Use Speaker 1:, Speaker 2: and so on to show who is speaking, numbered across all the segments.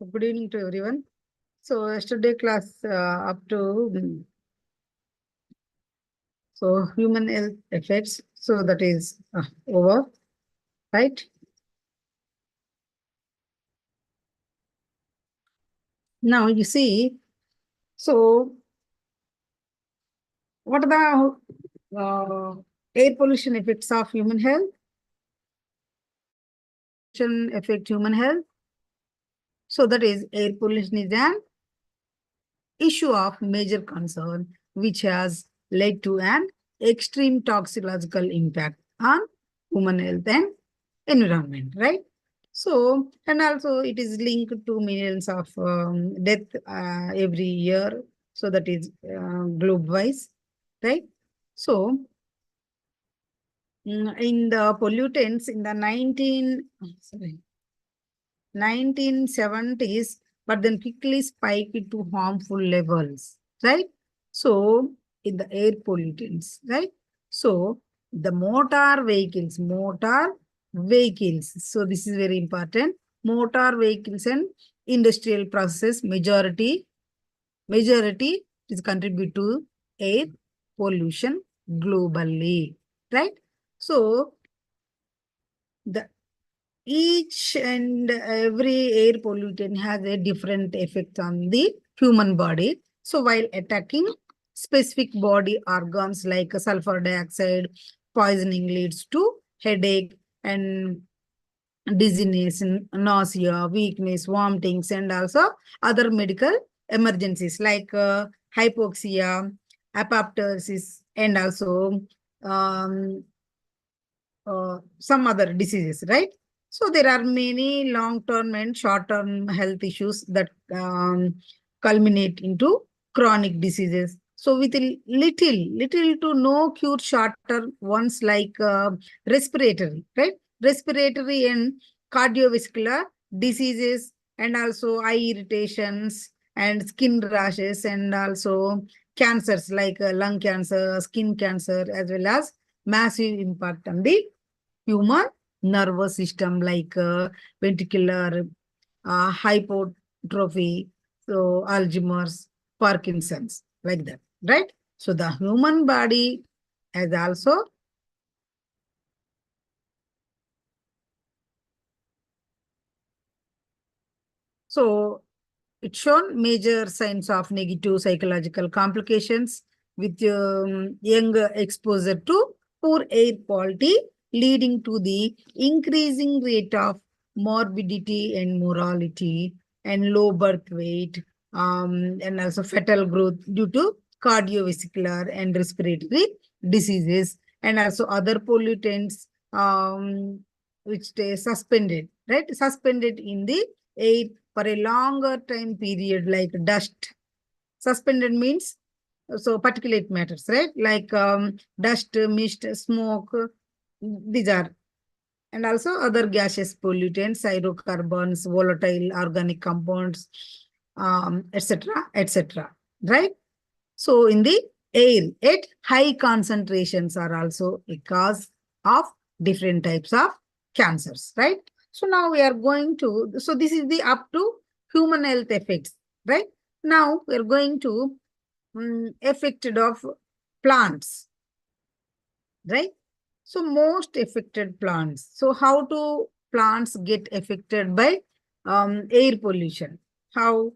Speaker 1: Good evening to everyone. So yesterday class up to human health effects. So that is over, right? Now you see. So what are the air pollution effects of human health? Affect human health. So that is air pollution is an issue of major concern, which has led to an extreme toxicological impact on human health and environment, right? So, and also it is linked to millions of death every year. So that is globe-wise, right? So, in the pollutants in the 1970s, but then quickly spiked to harmful levels, right? So, in the air pollutants, right? So, the motor vehicles. So, this is very important. Motor vehicles and industrial process majority is contribute to air pollution globally, right? So, the each and every air pollutant has a different effect on the human body. So while attacking specific body organs like sulfur dioxide, poisoning leads to headache and dizziness, nausea, weakness, vomitings, and also other medical emergencies like hypoxia, apoptosis, and also um, some other diseases, right? So there are many long-term and short-term health issues that culminate into chronic diseases. So with little to no cure short-term ones like respiratory, right? Respiratory and cardiovascular diseases and also eye irritations and skin rashes and also cancers like lung cancer, skin cancer, as well as massive impact on the human nervous system like ventricular hypertrophy, so Alzheimer's, Parkinson's, like that, right? So the human body has also it's shown major signs of negative psychological complications with young exposure to poor air quality, leading to the increasing rate of morbidity and mortality and low birth weight, and also fetal growth due to cardiovascular and respiratory diseases, and also other pollutants which stay suspended, right? Suspended in the air for a longer time period, like dust. Suspended means so particulate matters, right? Like dust, mist, smoke, these are, and also other gaseous pollutants, hydrocarbons, volatile organic compounds, etc., etc. Right? So in the air, at high concentrations are also a cause of different types of cancers, right? So now we are going to, so this is the up to human health effects, right? Now we are going to affected of plants, right? So most affected plants. So how do plants get affected by air pollution? How?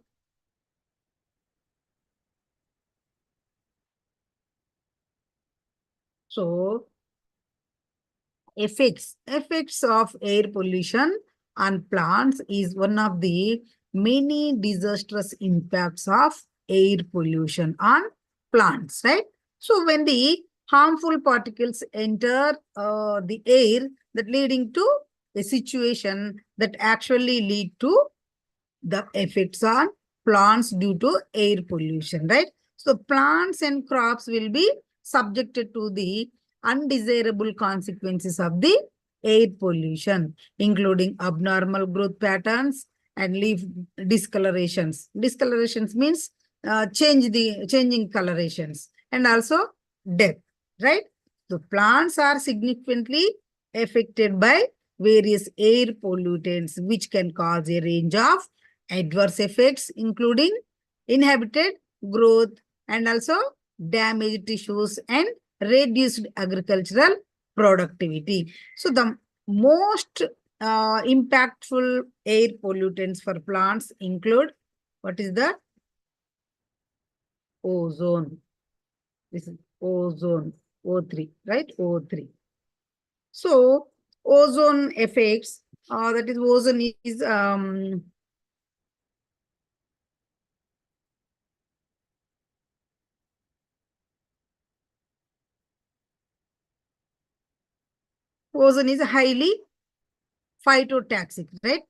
Speaker 1: So effects of air pollution on plants is one of the many disastrous impacts of air pollution on plants, right? So when the harmful particles enter the air, that leading to a situation that actually lead to the effects on plants due to air pollution, right? So plants and crops will be subjected to the undesirable consequences of the air pollution, including abnormal growth patterns and leaf discolorations. Discolorations means changing colorations and also death, right? So plants are significantly affected by various air pollutants, which can cause a range of adverse effects including inhibited growth and also damaged tissues and reduced agricultural productivity. So the most impactful air pollutants for plants include, what is that? Ozone. This is ozone, O3, right? O3. So ozone effects, that is ozone is ozone is highly phytotoxic, right?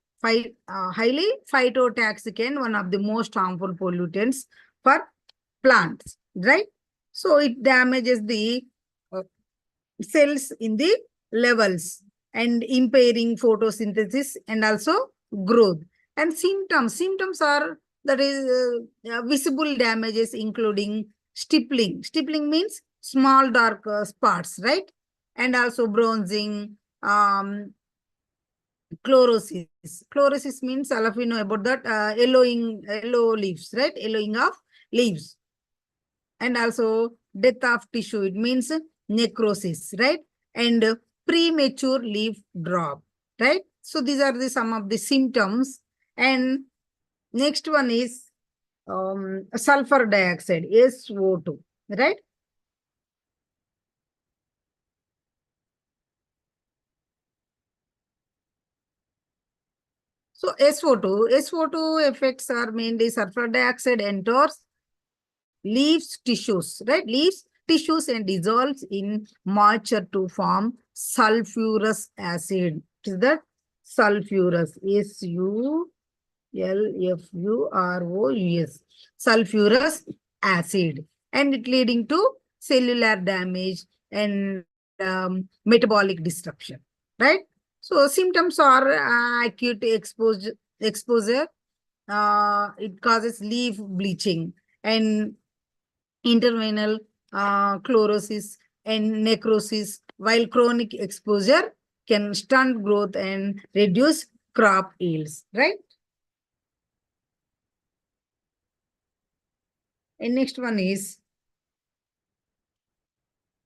Speaker 1: Highly phytotoxic and one of the most harmful pollutants for plants, right? So it damages the uh, cells in the levels and impairing photosynthesis and also growth. And symptoms are, that is visible damages including stippling. Stippling means small dark spots, right? And also bronzing, chlorosis. Chlorosis means all of you know about that, yellow leaves, right? Yellowing of leaves. And also death of tissue, it means necrosis, right? And premature leaf drop, right? So these are the some of the symptoms. And next one is sulfur dioxide, SO2, right? So SO2 effects are mainly sulfur dioxide enters leaves tissues, right? Leaves tissues and dissolves in moisture to form sulfurous acid. What is that? Sulfurous. Sulfurous. Sulfurous acid. And it leading to cellular damage and metabolic destruction. Right? So symptoms are acute exposure. It causes leaf bleaching and intervenal chlorosis and necrosis, while chronic exposure can stunt growth and reduce crop yields, right? And next one is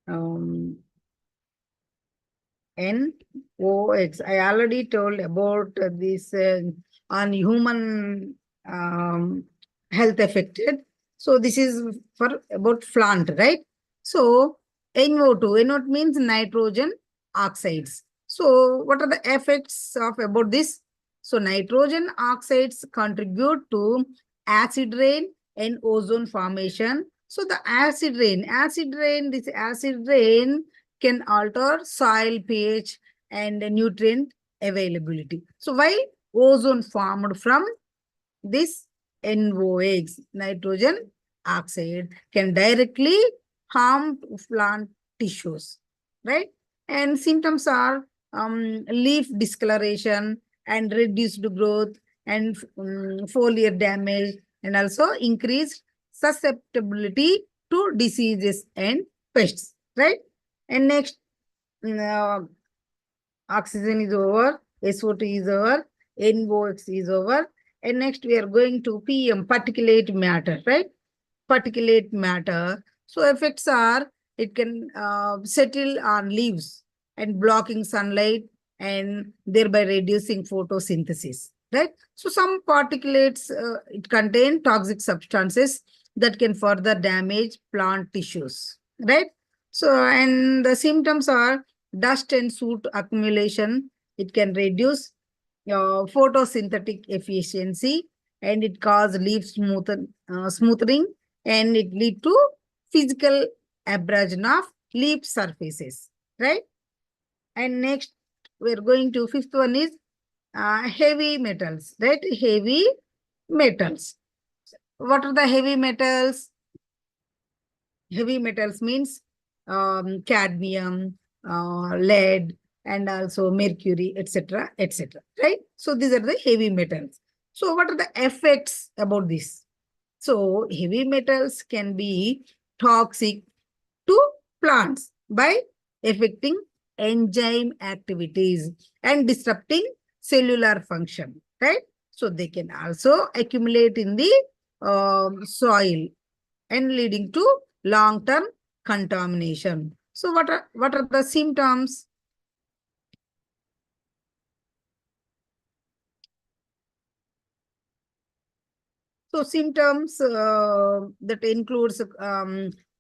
Speaker 1: um, NOx. I already told about this on human health affected. So this is for about plant, right? So NO2 means nitrogen oxides. So what are the effects of about this? So nitrogen oxides contribute to acid rain and ozone formation. So the this acid rain can alter soil pH and nutrient availability. So while ozone formed from this NOx, nitrogen oxide, can directly harm plant tissues, right? And symptoms are leaf discoloration and reduced growth and foliar damage and also increased susceptibility to diseases and pests, right? And next, uh, oxygen is over, SO2 is over, NOx is over. And next we are going to PM, particulate matter, right? Particulate matter. So effects are, it can settle on leaves and blocking sunlight and thereby reducing photosynthesis, right? So some particulates, it contain toxic substances that can further damage plant tissues, right? So, and the symptoms are dust and soot accumulation. It can reduce photosynthetic efficiency and it cause leaf smoothing and it lead to physical abrasion of leaf surfaces, right? And next, we're going to fifth one is heavy metals, right? Heavy metals. What are the heavy metals? Heavy metals means cadmium, lead, and also mercury, etc., etc., right? So these are the heavy metals. So what are the effects about this? So heavy metals can be toxic to plants by affecting enzyme activities and disrupting cellular function, right? So they can also accumulate in the soil and leading to long-term contamination. So what are the symptoms? So symptoms that includes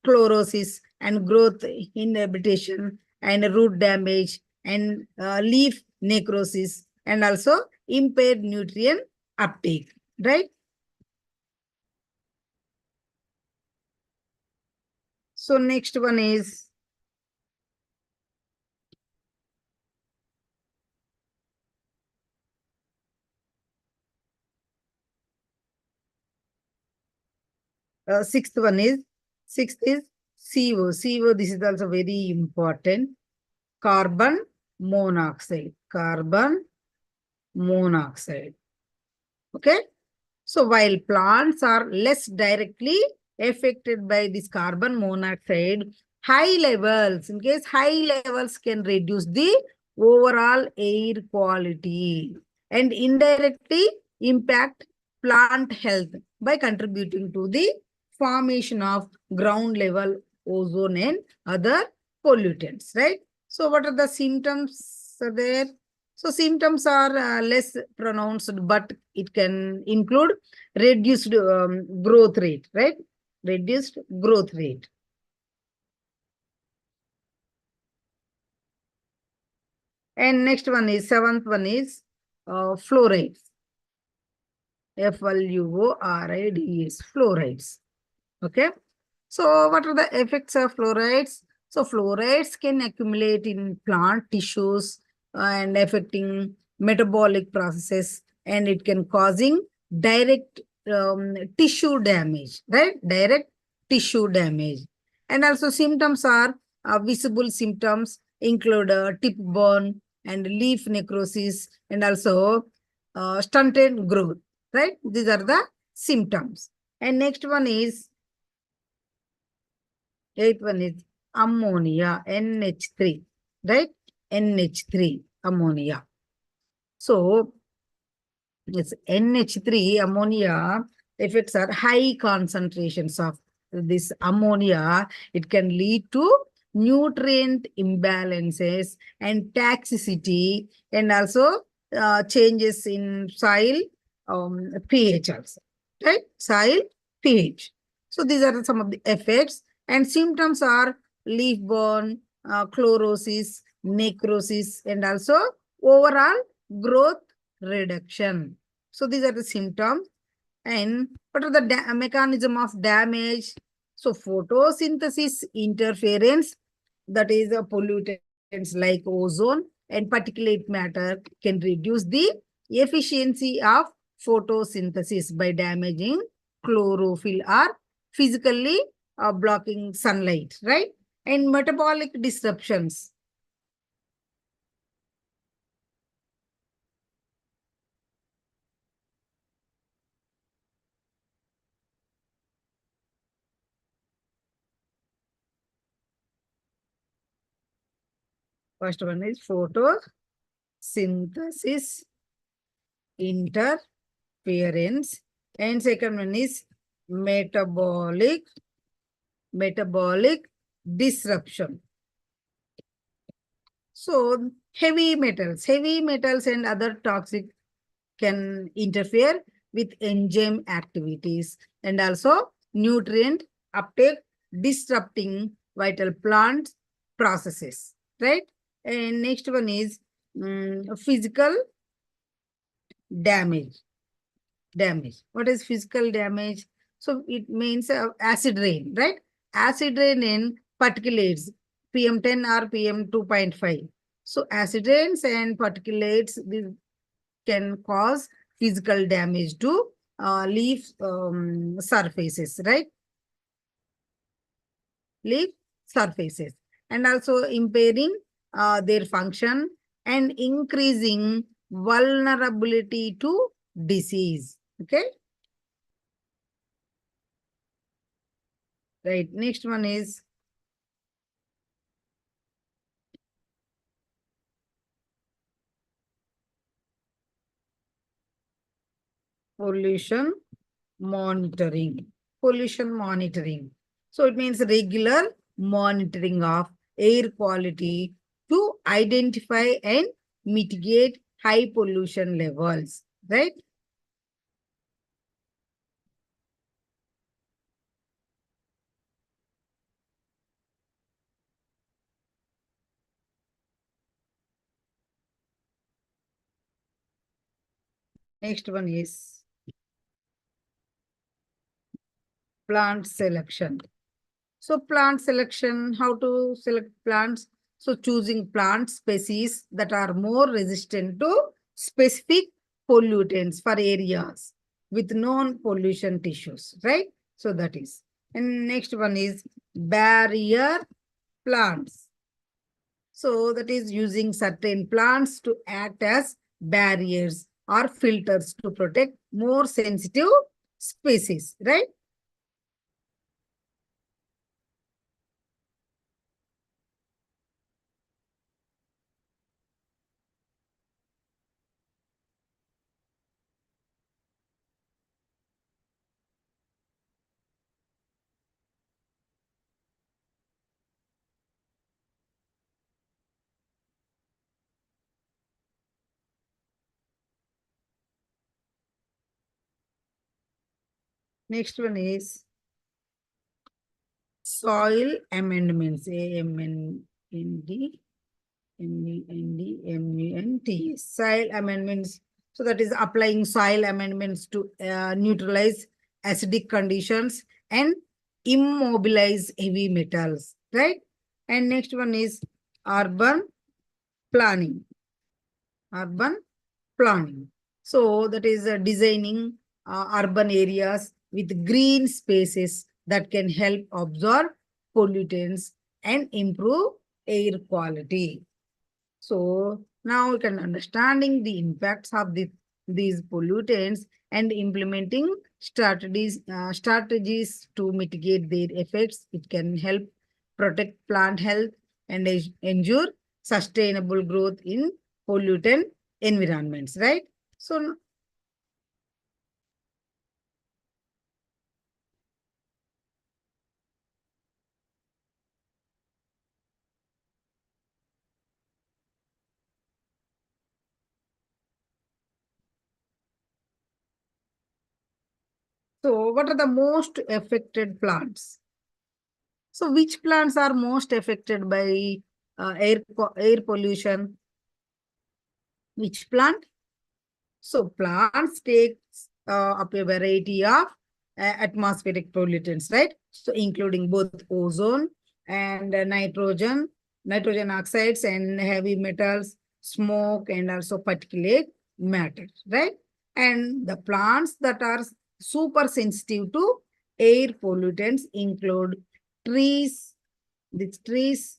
Speaker 1: chlorosis and growth inhibition and root damage and leaf necrosis and also impaired nutrient uptake, right? So next one is sixth one is sixth is CO. CO, this is also very important. Carbon monoxide. Carbon monoxide. Okay. So while plants are less directly affected by this carbon monoxide, high levels, in case high levels can reduce the overall air quality and indirectly impact plant health by contributing to the formation of ground level ozone and other pollutants, right? So what are the symptoms there? So symptoms are less pronounced, but it can include reduced growth rate, right? Reduced growth rate. And next one is, seventh one is fluorides. Fluorids, fluorides. Okay. So what are the effects of fluorides? So fluorides can accumulate in plant tissues and affecting metabolic processes, and it can causing direct tissue damage, right? Direct tissue damage. And also symptoms are visible symptoms include tip burn and leaf necrosis and also stunted growth, right? These are the symptoms. And next one is eighth one is ammonia, NH3, right? NH3, ammonia. So, it's NH3, ammonia effects are high concentrations of this ammonia. It can lead to nutrient imbalances and toxicity and also changes in soil pH also, right? Soil pH. So these are some of the effects. And symptoms are leaf burn, chlorosis, necrosis, and also overall growth reduction. So these are the symptoms. And what are the mechanism of damage? So photosynthesis interference, that is a pollutants like ozone and particulate matter can reduce the efficiency of photosynthesis by damaging chlorophyll or physically blocking sunlight, right? And metabolic disruptions. First one is photosynthesis interference, and second one is metabolic disruption. So heavy metals and other toxic can interfere with enzyme activities and also nutrient uptake, disrupting vital plant processes, right? And next one is physical damage. What is physical damage? So it means acid rain, right? Acid rain in particulates, PM10 or PM2.5. So acid rains and particulates can cause physical damage to leaf surfaces, right? Leaf surfaces. And also impairing their function and increasing vulnerability to disease. Okay. Right. Next one is pollution monitoring. Pollution monitoring. So it means regular monitoring of air quality to identify and mitigate high pollution levels, right? Next one is plant selection. So plant selection, how to select plants? So choosing plant species that are more resistant to specific pollutants for areas with non-pollution tissues, right? So that is. And next one is barrier plants. So that is using certain plants to act as barriers or filters to protect more sensitive species, right? Next one is soil amendments, A-M-N-D-M-E-N-D-M-U-N-T, soil amendments. So that is applying soil amendments to neutralize acidic conditions and immobilize heavy metals, right? And next one is urban planning. Urban planning. So that is designing urban areas with green spaces that can help absorb pollutants and improve air quality. So now we can understanding the impacts of these pollutants and implementing strategies to mitigate their effects. It can help protect plant health and ensure sustainable growth in pollutant environments, right? So, so what are the most affected plants? So which plants are most affected by air pollution? Which plant? So plants take up a variety of atmospheric pollutants, right? So including both ozone and nitrogen oxides and heavy metals, smoke and also particulate matter, right? And the plants that are super sensitive to air pollutants include trees, these trees.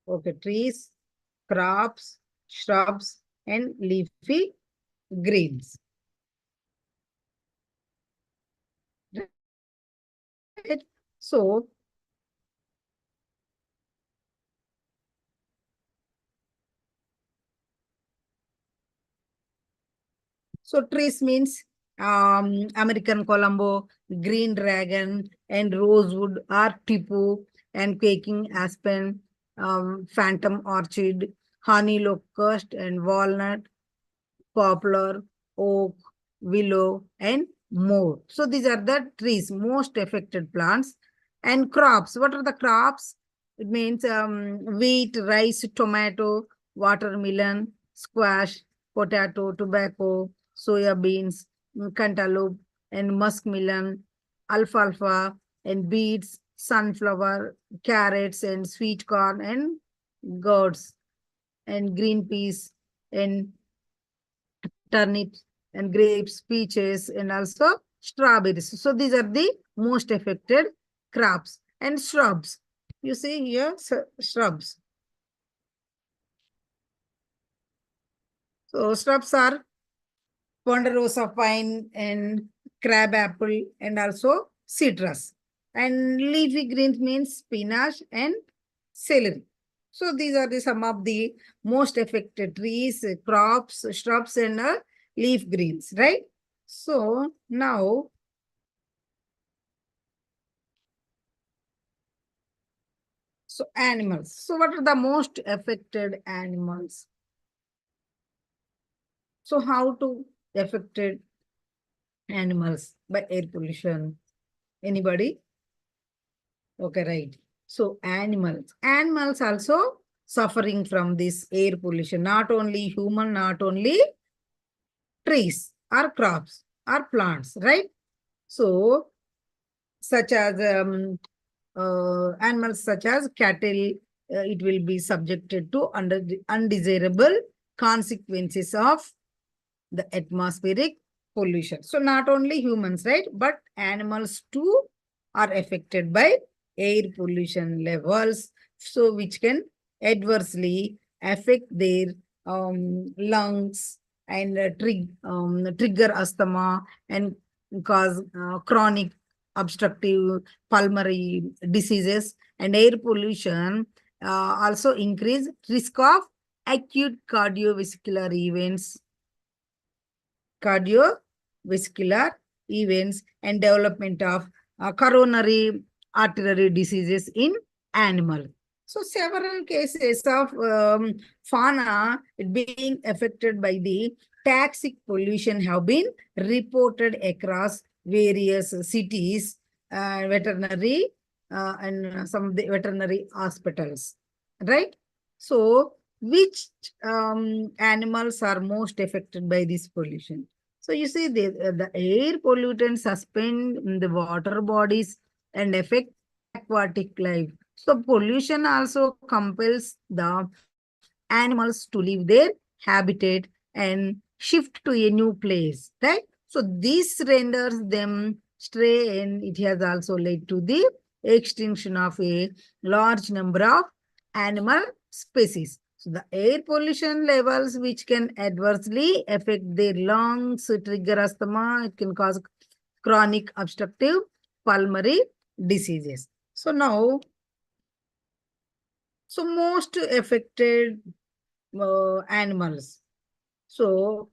Speaker 1: Okay, trees, crops, shrubs, and leafy greens. Right? So, so trees means American Colombo, green dragon, and rosewood or tipu, and quaking aspen, phantom orchid, honey locust, and walnut, poplar, oak, willow, and more. So these are the trees, most affected plants. And crops. What are the crops? It means wheat, rice, tomato, watermelon, squash, potato, tobacco, soya beans, cantaloupe, and muskmelon, alfalfa, and beets, sunflower, carrots, and sweet corn, and gourds, and green peas, and turnips, and grapes, peaches, and also strawberries. So these are the most affected crops and shrubs. You see here, shrubs. So shrubs are ponderosa pine and crab apple and also citrus. And leafy greens means spinach and celery. So these are the some of the most affected trees, crops, shrubs, and leaf greens, right? So now, so animals. So what are the most affected animals? So how to affected animals by air pollution? Anybody? Okay, right. So animals also suffering from this air pollution, not only human, not only trees or crops or plants, right? So such as animals such as cattle, it will be subjected to undesirable consequences of the atmospheric pollution. So not only humans, right, but animals too are affected by air pollution levels, so which can adversely affect their lungs and trigger asthma and cause chronic obstructive pulmonary diseases. And air pollution also increase risk of acute cardiovascular events, cardiovascular events, and development of coronary artery diseases in animal. So several cases of fauna being affected by the toxic pollution have been reported across various cities, veterinary and some of the veterinary hospitals, right? So which animals are most affected by this pollution? So you see the air pollutants suspend in the water bodies and affect aquatic life. So pollution also compels the animals to leave their habitat and shift to a new place, right? So this renders them stray, and it has also led to the extinction of a large number of animal species. So the air pollution levels which can adversely affect their lungs, trigger asthma, it can cause chronic obstructive pulmonary diseases. So now, so most affected animals. So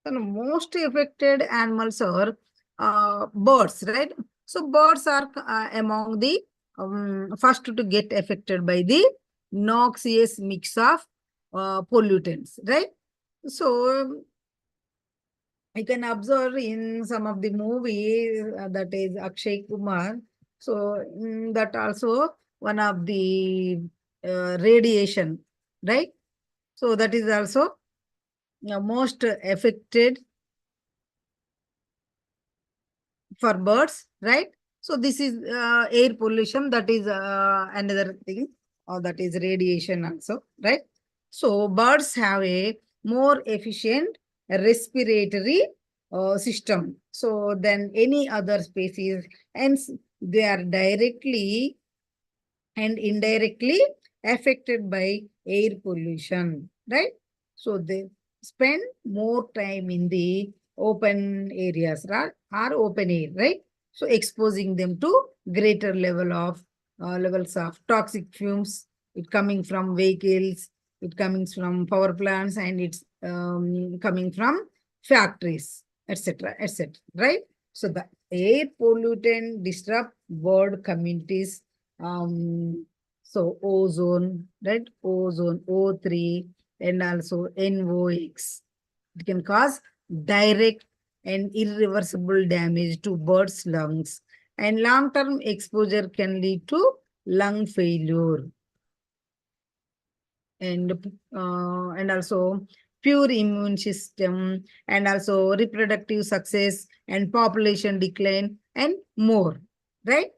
Speaker 1: the most affected animals are birds, right? So birds are among the first to get affected by the noxious mix of pollutants, right? So you can observe in some of the movies, that is Akshay Kumar. So that also one of the radiation, right? So that is also most affected for birds, right? So this is air pollution. That is another thing, or that is radiation also, right? So birds have a more efficient respiratory system so than any other species, and they are directly and indirectly affected by air pollution, right? So they spend more time in the open areas, right? Or open air, right? So exposing them to greater levels of toxic fumes, it coming from vehicles, it coming from power plants, and it's coming from factories, etc., etc., right? So the air pollutant disrupt bird communities, so ozone, right? Ozone, O3, and also NOx. It can cause direct and irreversible damage to birds' lungs. And long-term exposure can lead to lung failure. And also pure immune system, and also reproductive success and population decline. and more, right?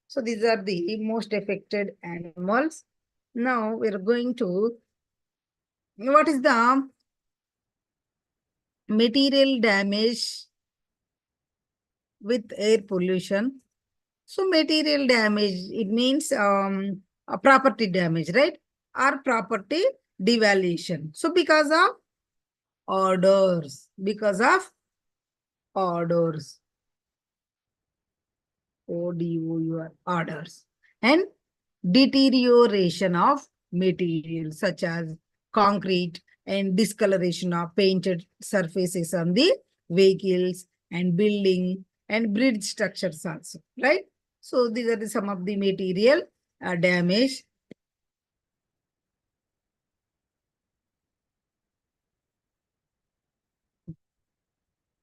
Speaker 1: So these are the most affected animals. Now we are going to, what is the material damage with air pollution? So material damage, it means a property damage, right? Or property devaluation. So because of orders, ODOUR, orders, and deterioration of materials such as concrete and discoloration of painted surfaces on the vehicles and building and bridge structures also, right? So these are some of the material damage.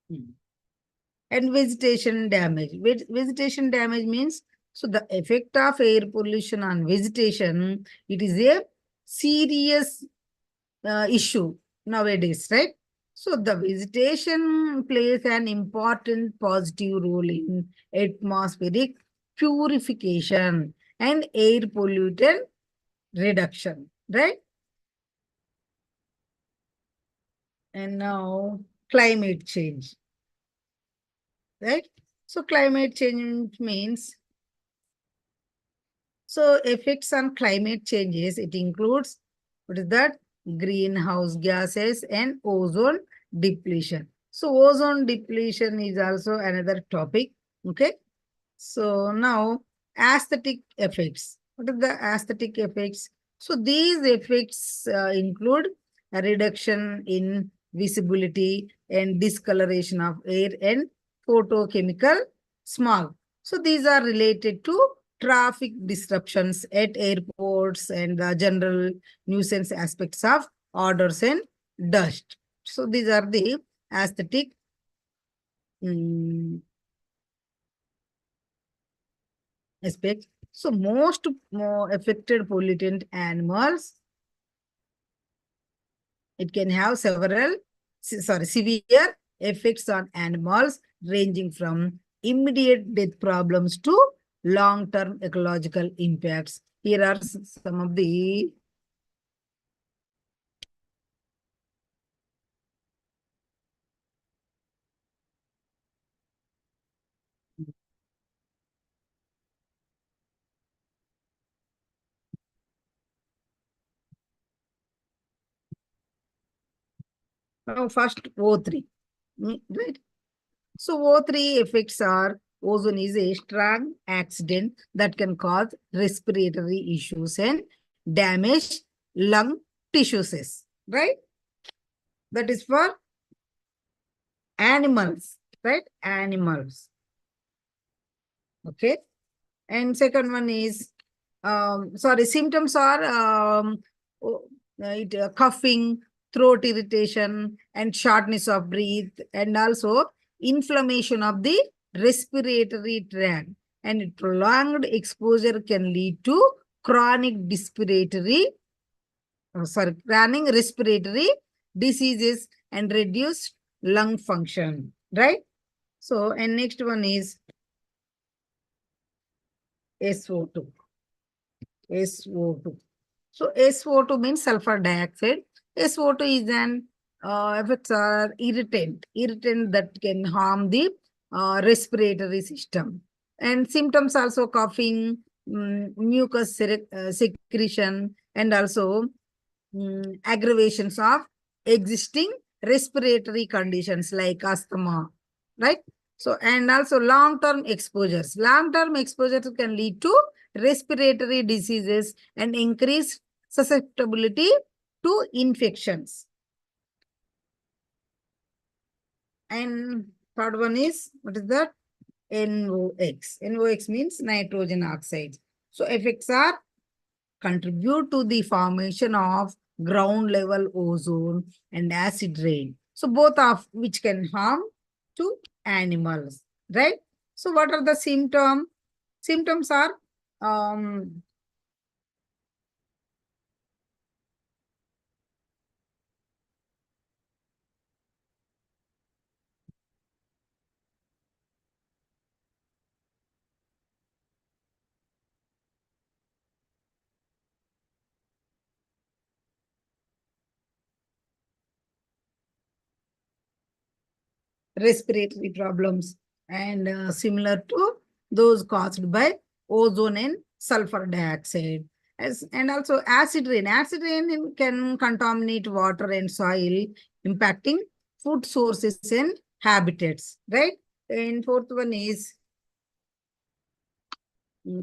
Speaker 1: Hmm. And vegetation damage. Vegetation damage means, so the effect of air pollution on vegetation, it is a serious issue nowadays, right? So the vegetation plays an important positive role in atmospheric purification and air pollutant reduction, right? And now climate change, right? So climate change means, so effects on climate changes, it includes, what is that? Greenhouse gases and ozone depletion. So ozone depletion is also another topic. Okay. So now aesthetic effects. What are the aesthetic effects? So these effects include a reduction in visibility and discoloration of air and photochemical smog. So these are related to traffic disruptions at airports and the general nuisance aspects of odors and dust. So these are the aesthetic aspects. So most more affected pollutant animals, it can have severe effects on animals ranging from immediate death problems to long-term ecological impacts. Here are some of the first O3, right? So O3 effects are, ozone is a strong accident that can cause respiratory issues and damage lung tissues, right? That is for animals, right? Animals. Okay. And second one is, symptoms are coughing, throat irritation, and shortness of breath, and also inflammation of the respiratory tract. And prolonged exposure can lead to chronic chronic respiratory diseases and reduced lung function, right? So, and next one is SO2. SO2. So SO2 means sulfur dioxide. SO2 is an effects are irritant that can harm the respiratory system. And symptoms also coughing, mucus secretion, and also aggravations of existing respiratory conditions like asthma, right? So, and also long-term exposures. Long-term exposures can lead to respiratory diseases and increase susceptibility to infections. And third one is, what is that? NOx. NOx means nitrogen oxide. So effects are contribute to the formation of ground level ozone and acid rain. So both of which can harm to animals, right? So what are the symptoms? Symptoms are um, respiratory problems, and similar to those caused by ozone and sulfur dioxide. And also acid rain. Acid rain can contaminate water and soil, impacting food sources and habitats, right? And fourth one is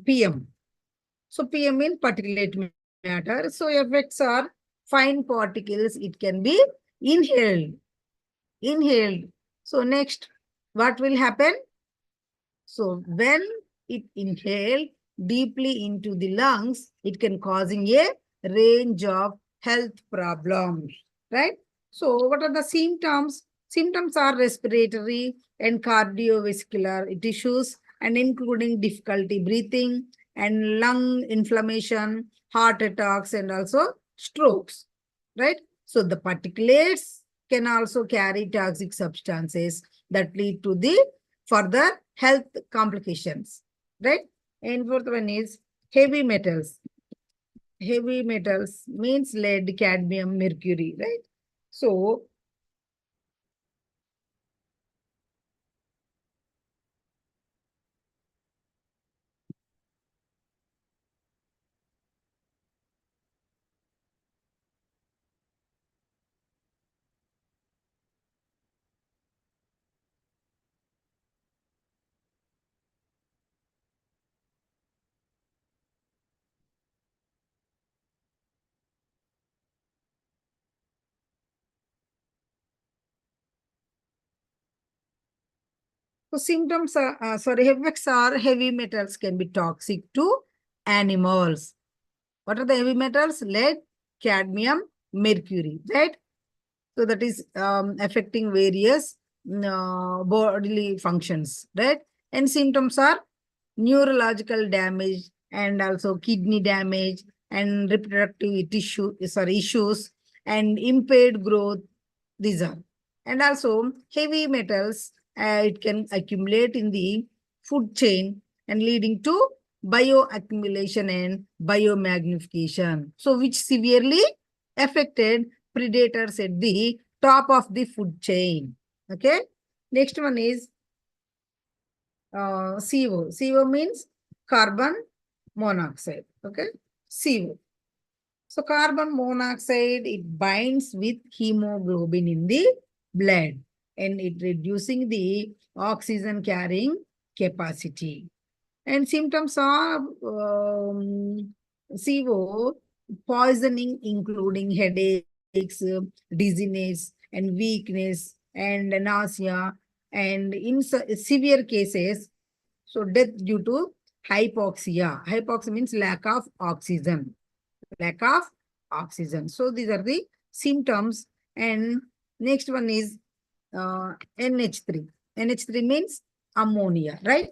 Speaker 1: PM. So PM means particulate matter. So effects are fine particles. It can be inhaled. Inhaled. So next, what will happen? So when it inhaled deeply into the lungs, it can causing a range of health problems, right? So what are the symptoms? Symptoms are respiratory and cardiovascular tissues, and including difficulty breathing and lung inflammation, heart attacks, and also strokes, right? So the particulates can also carry toxic substances that lead to the further health complications, right? And fourth one is heavy metals. Heavy metals means lead, cadmium, mercury, right? So symptoms are, effects are heavy metals can be toxic to animals. What are the heavy metals? Lead, cadmium, mercury, right? So that is affecting various bodily functions, right? And symptoms are neurological damage and also kidney damage and reproductive issues and impaired growth. These are. And also heavy metals, it can accumulate in the food chain and leading to bioaccumulation and biomagnification. So which severely affected predators at the top of the food chain. Okay. Next one is CO. CO means carbon monoxide. Okay. CO. So carbon monoxide, it binds with hemoglobin in the blood and it reducing the oxygen carrying capacity. And symptoms are CO poisoning, including headaches, dizziness, and weakness, and nausea, and in severe cases, so death due to hypoxia. Hypoxia means lack of oxygen. Lack of oxygen. So these are the symptoms. And next one is NH3. NH3 means ammonia, right?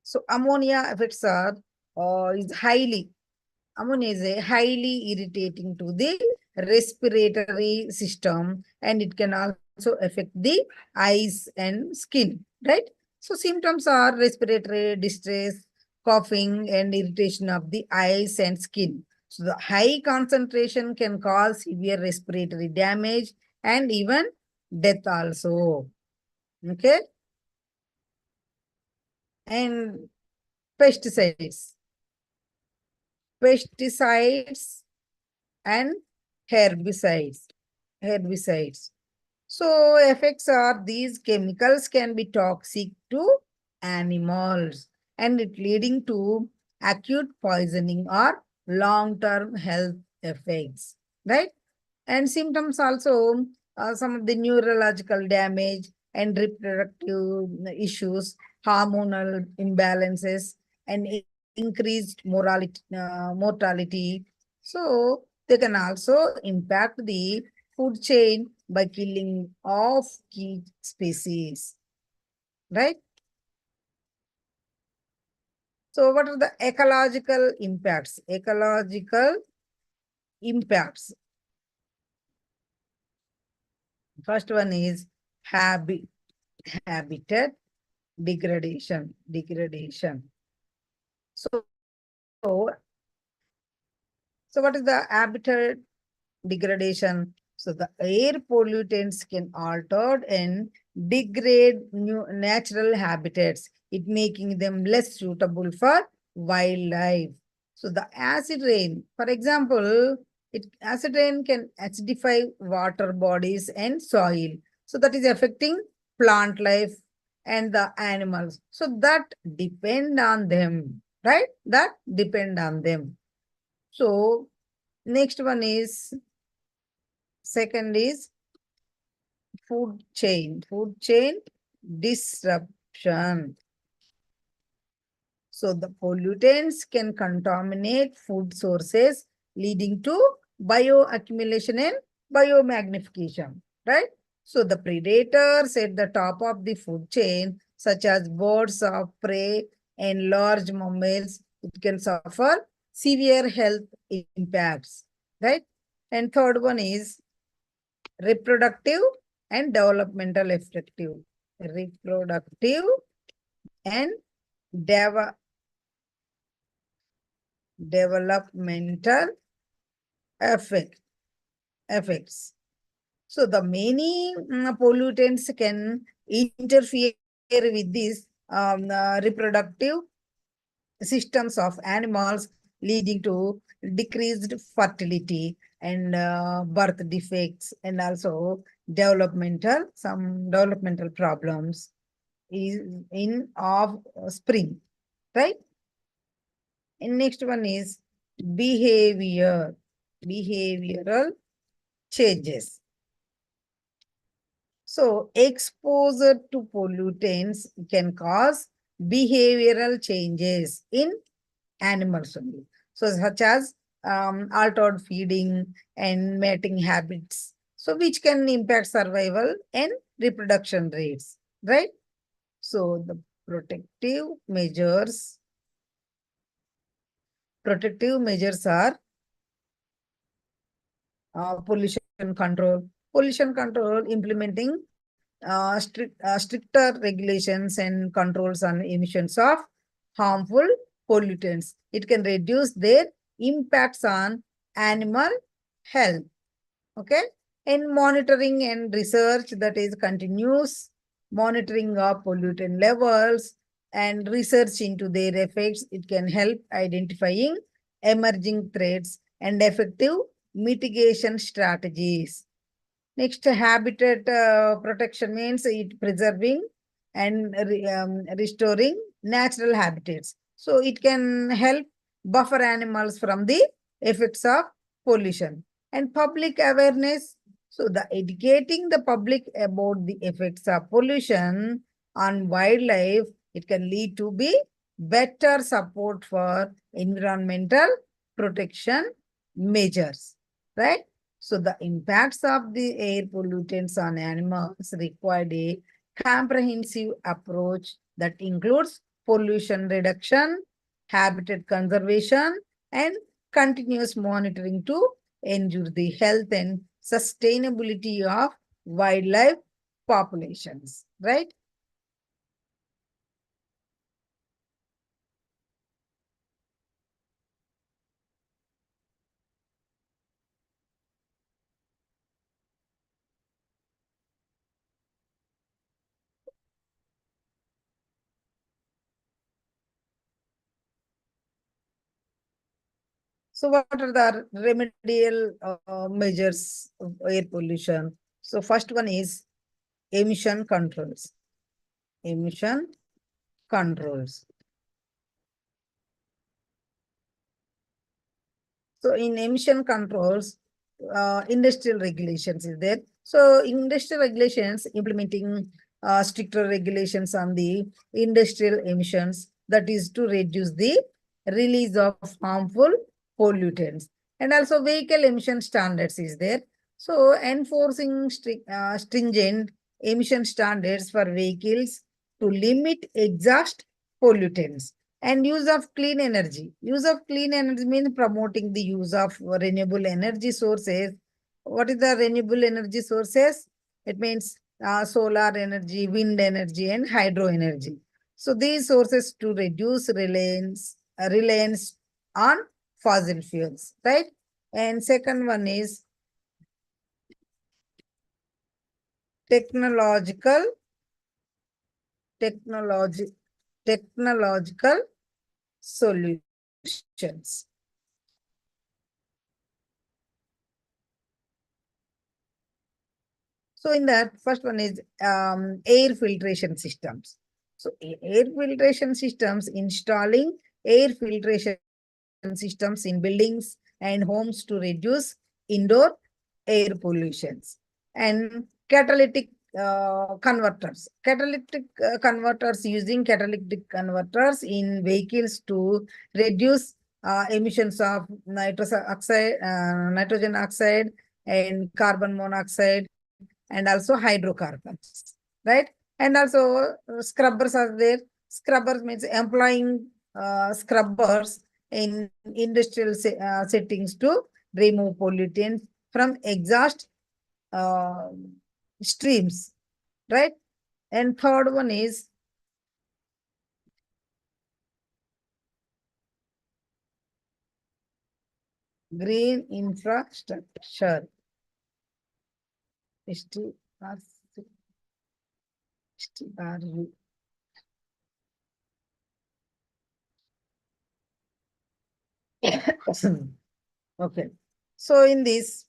Speaker 1: So ammonia effects are ammonia is a highly irritating to the respiratory system and it can also affect the eyes and skin, right? So symptoms are respiratory distress, coughing and irritation of the eyes and skin. So the high concentration can cause severe respiratory damage and even death also. Okay. And pesticides. Pesticides and herbicides. Herbicides. So effects are these chemicals can be toxic to animals and it leading to acute poisoning or long-term health effects, right? And symptoms also some of the neurological damage and reproductive issues, hormonal imbalances, and increased mortality. So they can also impact the food chain by killing off key species, right? So what are the ecological impacts? Ecological impacts. First one is habitat degradation. So So what is the habitat degradation? So the air pollutants can alter and degrade new natural habitats, it making them less suitable for wildlife. So the acid rain, for example, acid rain can acidify water bodies and soil. So that is affecting plant life and the animals. So that depend on them, right? That depend on them. So next one is, second is food chain disruption. So the pollutants can contaminate food sources, leading to bioaccumulation and biomagnification, right? So the predators at the top of the food chain, such as birds of prey and large mammals, it can suffer severe health impacts, right? And third one is reproductive and developmental effective. Reproductive and dev developmental effect effects. So the many pollutants can interfere with these reproductive systems of animals, leading to decreased fertility and birth defects, and also some developmental problems is in of spring, right? And next one is behavior, behavioral changes. So exposure to pollutants can cause behavioral changes in animals only. So such as altered feeding and mating habits. So which can impact survival and reproduction rates, right? So the protective measures are pollution control. Pollution control, implementing stricter regulations and controls on emissions of harmful pollutants. It can reduce their impacts on animal health. Okay. And monitoring and research, that is continuous monitoring of pollutant levels and research into their effects. It can help identifying emerging threats and effective mitigation strategies. Next, habitat protection means it preserving and restoring natural habitats. So it can help buffer animals from the effects of pollution. And public awareness. So the educating the public about the effects of pollution on wildlife, it can lead to be better support for environmental protection measures, right? So the impacts of the air pollutants on animals required a comprehensive approach that includes pollution reduction, habitat conservation, and continuous monitoring to ensure the health and sustainability of wildlife populations, right? So what are the remedial measures of air pollution? So first one is emission controls. Emission controls. So in emission controls, industrial regulations is there. So industrial regulations implementing stricter regulations on the industrial emissions, that is to reduce the release of harmful pollutants. And also vehicle emission standards is there. So enforcing stringent emission standards for vehicles to limit exhaust pollutants. And use of clean energy. Use of clean energy means promoting the use of renewable energy sources. What is the renewable energy sources? It means solar energy, wind energy, and hydro energy. So these sources to reduce reliance on fossil fuels, right? And second one is technological technology technological solutions. So in that, first one is air filtration systems. So air filtration systems, installing air filtration systems in buildings and homes to reduce indoor air pollutions. And catalytic converters. Catalytic converters, using catalytic converters in vehicles to reduce emissions of nitrogen oxide and carbon monoxide, and also hydrocarbons, right? And also scrubbers are there. Scrubbers means employing scrubbers in industrial settings to remove pollutants from exhaust uh, streams, right? And third one is green infrastructure. STRU. Okay. So in this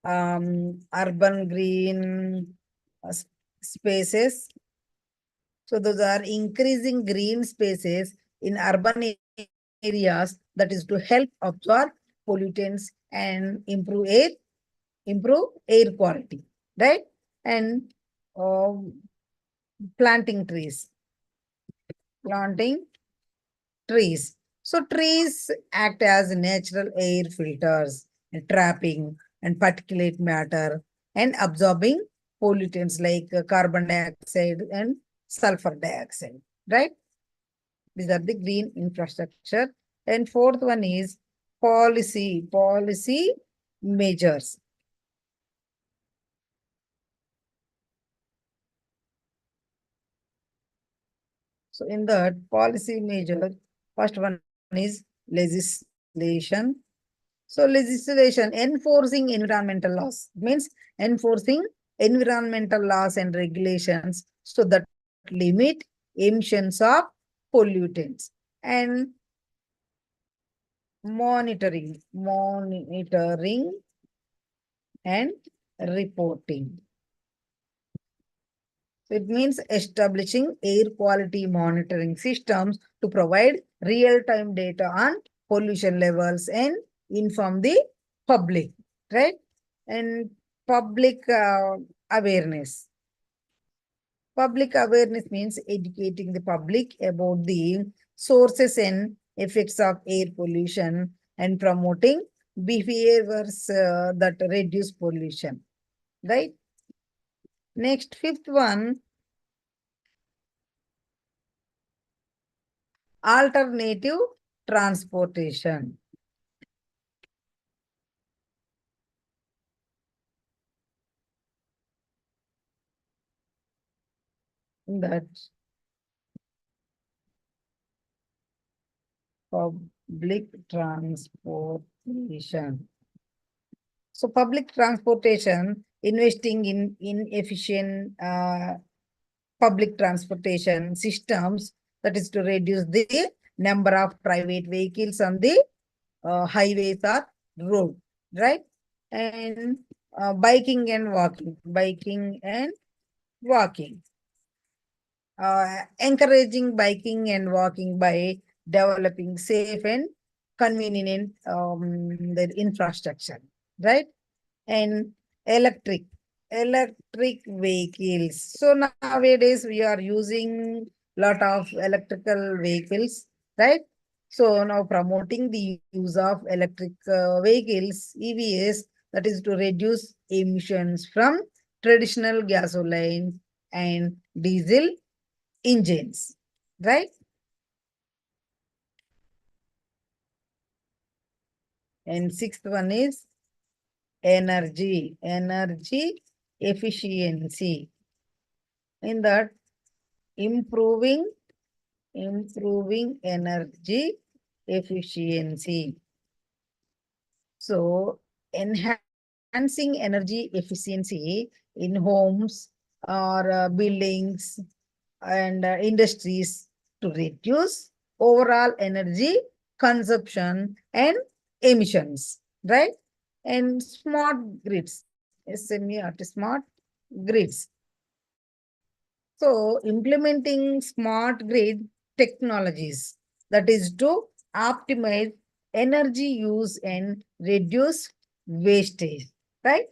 Speaker 1: urban green spaces, so those are increasing green spaces in urban areas, that is to help absorb pollutants and improve air quality, right? And planting trees, planting trees. So trees act as natural air filters, trapping and particulate matter and absorbing pollutants like carbon dioxide and sulfur dioxide, right? These are the green infrastructure. And fourth one is policy measures. So in that policy measure, first one is legislation. So legislation enforcing environmental laws means enforcing environmental laws and regulations so that limit emissions of pollutants. And monitoring and reporting. So it means establishing air quality monitoring systems to provide real-time data on pollution levels and inform the public, right? And public awareness. Public awareness means educating the public about the sources and effects of air pollution and promoting behaviors that reduce pollution, right? Next, fifth one, alternative transportation. That public transportation. So public transportation, investing in efficient public transportation systems, that is to reduce the number of private vehicles on the highways or road, right? And biking and walking. Encouraging biking and walking by developing safe and convenient the infrastructure, right? And electric vehicles. So nowadays we are using lot of electrical vehicles, right? So now promoting the use of electric vehicles, EVs, that is to reduce emissions from traditional gasoline and diesel engines, right? And sixth one is energy efficiency. In that, improving energy efficiency. So enhancing energy efficiency in homes or buildings and industries to reduce overall energy consumption and emissions, right? And smart grids, SME or smart grids. So implementing smart grid technologies, that is to optimize energy use and reduce wastage, right?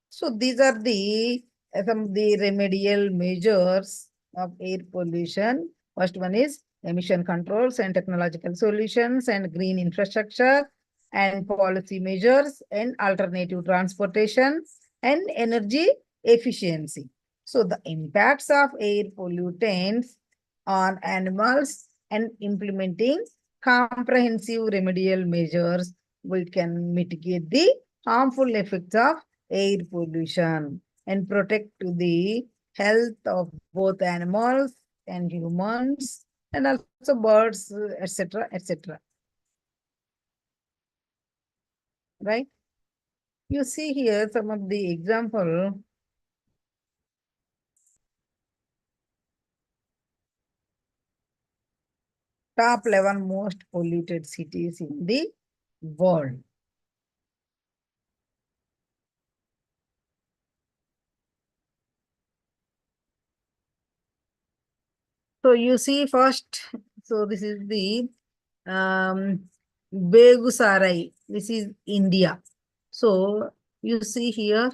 Speaker 1: So these are the some of the remedial measures of air pollution. First one is emission controls and technological solutions and green infrastructure and policy measures and alternative transportation and energy efficiency. So the impacts of air pollutants on animals and implementing comprehensive remedial measures, we can mitigate the harmful effects of air pollution and protect the health of both animals and humans and also birds, etc., etc. Right? You see here some of the example. Top 11 most polluted cities in the world. So you see first, so this is the Begusarai. This is India. So you see here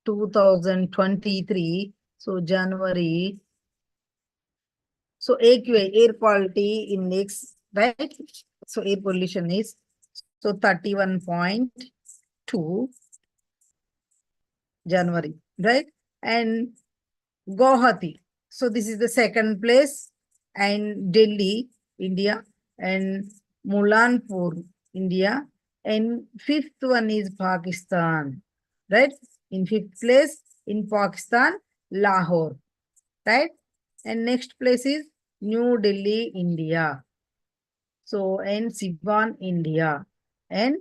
Speaker 1: 2023. So January. So AQI, air quality index, right? So air pollution is so 31.2 January, right? And Guwahati. So this is the second place, and Delhi, India, and Mulanpur, India, and fifth one is Pakistan, right? In fifth place in Pakistan, Lahore, right? And next place is New Delhi, India. So and Sivan, India, and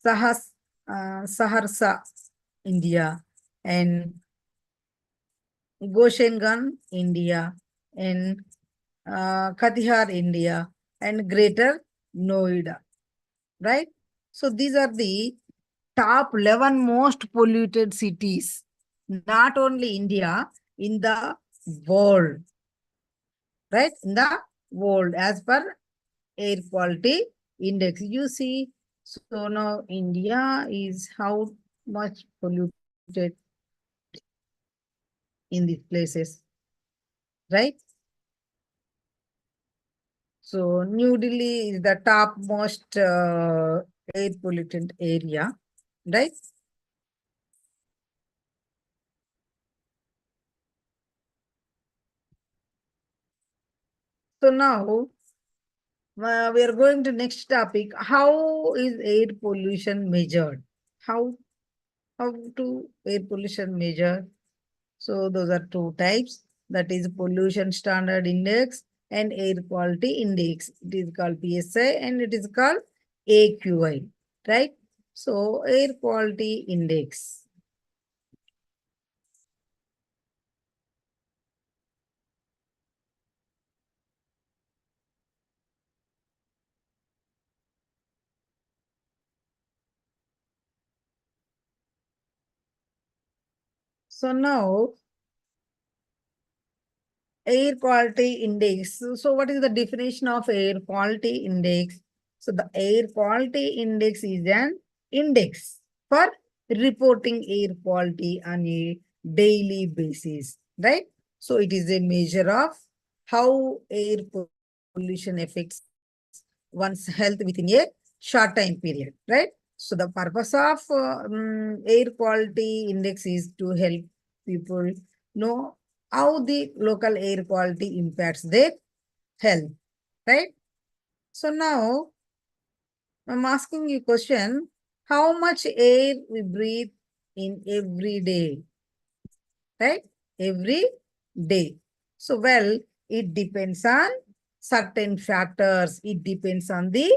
Speaker 1: Saharsa, India, and Goshengan, India, and Katihar, India, and Greater Noida, right? So these are the top 11 most polluted cities, not only India, in the world, right? In the world, as per air quality index. You see, so now India is how much polluted in these places, right? So New Delhi is the top most air pollutant area, right? So now we are going to next topic. How is air pollution measured? How how to air pollution measure? So those are two types. That is pollution standard index and air quality index. It is called PSI and it is called AQI, right? So air quality index. So now air quality index. So what is the definition of air quality index? So the air quality index is an index for reporting air quality on a daily basis, right? So it is a measure of how air pollution affects one's health within a short time period, right? So the purpose of air quality index is to help people know how the local air quality impacts their health, right? So now I'm asking you a question. How much air we breathe in every day, right? Every day. So, well, it depends on certain factors. It depends on the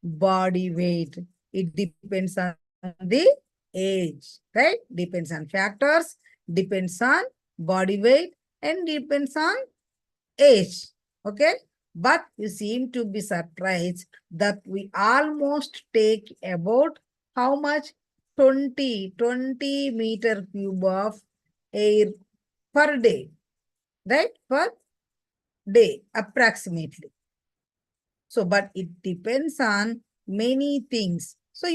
Speaker 1: body weight. It depends on the age, right? Depends on factors, depends on body weight, and depends on age. Okay. But you seem to be surprised that we almost take about how much 20 meter cube of air per day, right? Per day, approximately. So, but it depends on many things. So,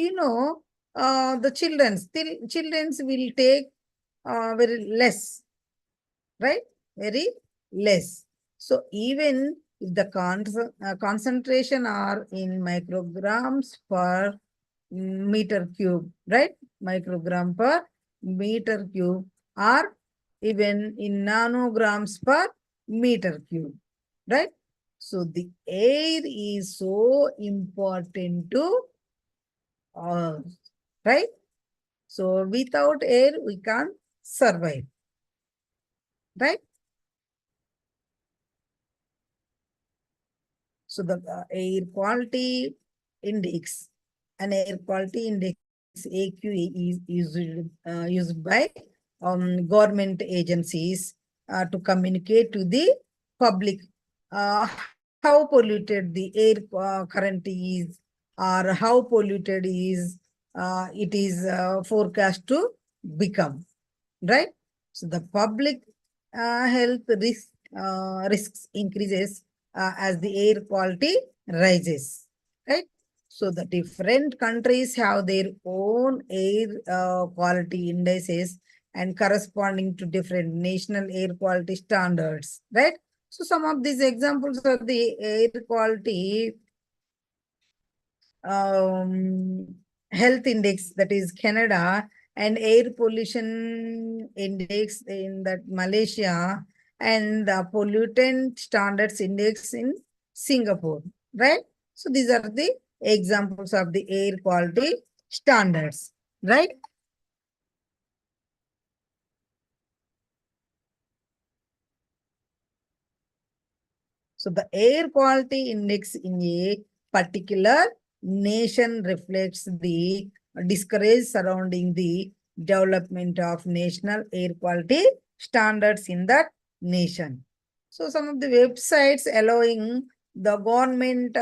Speaker 1: the children's will take very less, right? Very less. So even if the concentration are in micrograms per meter cube, right? Microgram per meter cube, or even in nanograms per meter cube, right? So the air is so important to us, right? So without air, we can't survive, right? So the air quality index, an air quality index AQE is used by government agencies to communicate to the public uh, how polluted the air currently is, or how polluted is it is forecast to become, right? So the public health risks increases as the air quality rises, right? So the different countries have their own air quality indices and corresponding to different national air quality standards, right? So some of these examples of the air quality um, health index, that is Canada, and air pollution index in that Malaysia, and the pollutant standards index in Singapore, right? So these are the examples of the air quality standards, right? So the air quality index in a particular nation reflects the discourage surrounding the development of national air quality standards in that nation. So some of the websites allowing the government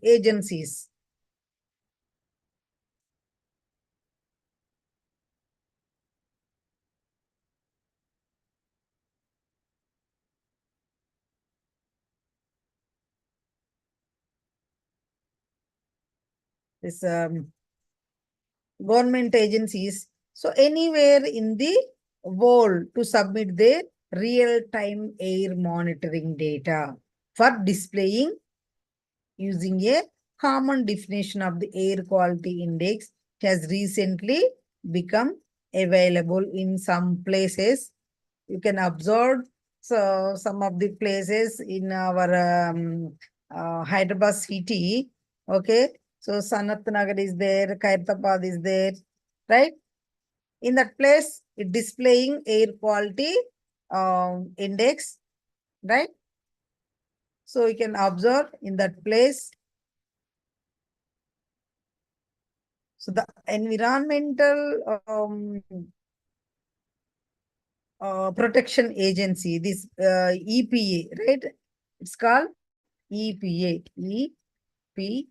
Speaker 1: agencies. This government agencies, so anywhere in the world, to submit their real-time air monitoring data for displaying using a common definition of the air quality index. Has recently become available in some places. You can observe so some of the places in our Hyderabad city. Okay. So Sanat Nagar is there, Khairtabad is there, right? In that place, it displaying air quality index, right? So you can observe in that place. So the environmental protection agency, this EPA, right? It's called EPA, EPA,